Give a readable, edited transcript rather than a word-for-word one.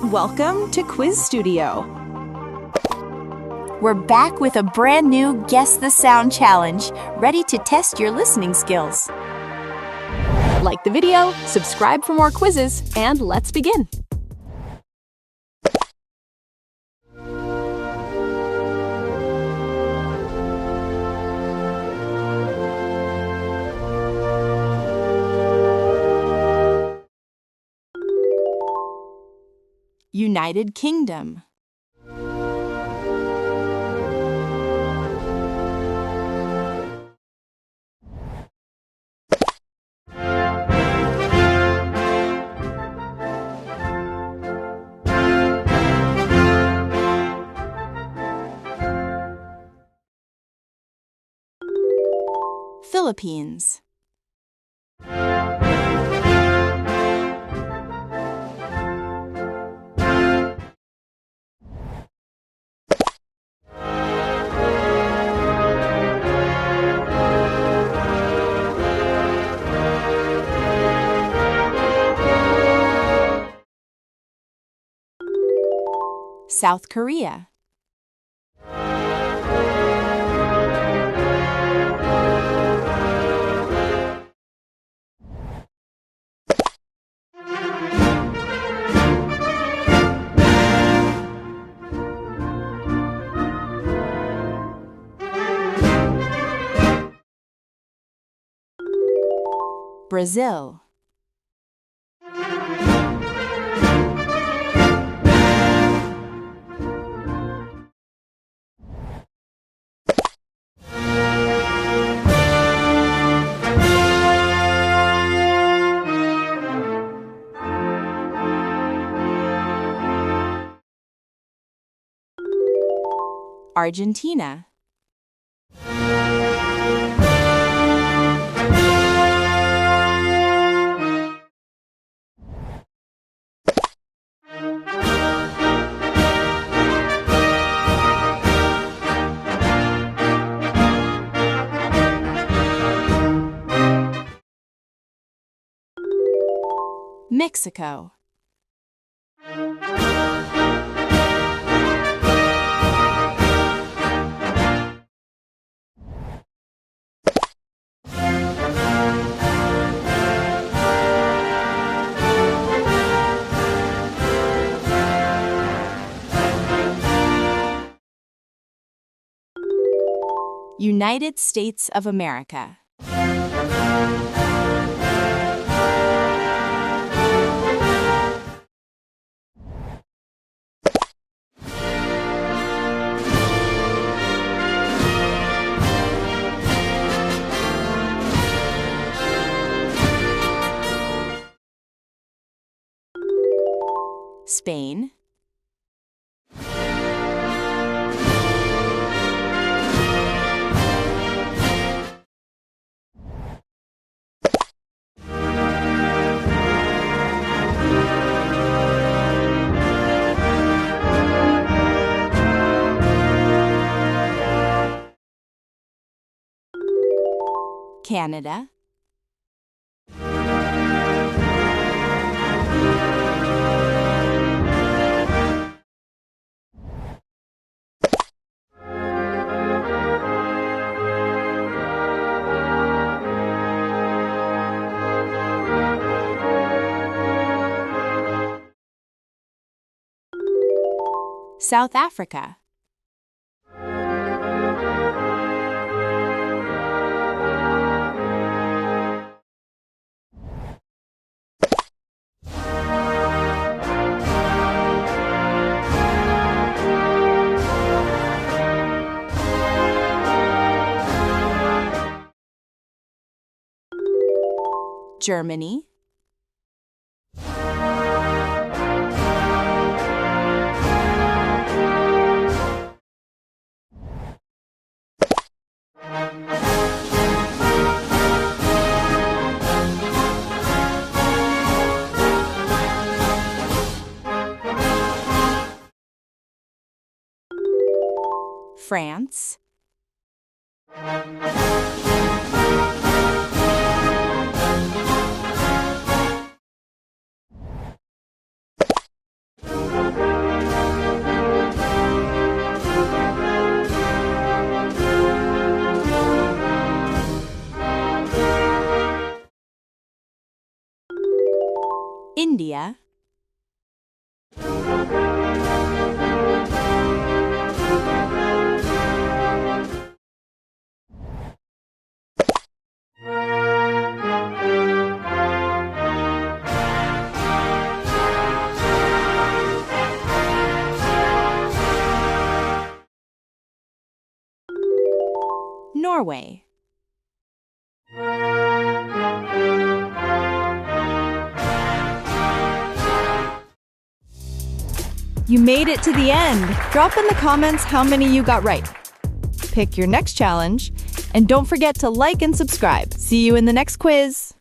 Welcome to Quiz Studio. We're back with a brand new Guess the Sound challenge, ready to test your listening skills. Like the video, subscribe for more quizzes, and let's begin. United Kingdom. Philippines. South Korea. Brazil. Argentina. Mexico. United States of America. Spain. Canada. South Africa. Germany. France. Norway. You made it to the end! Drop in the comments how many you got right. Pick your next challenge, and don't forget to like and subscribe. See you in the next quiz!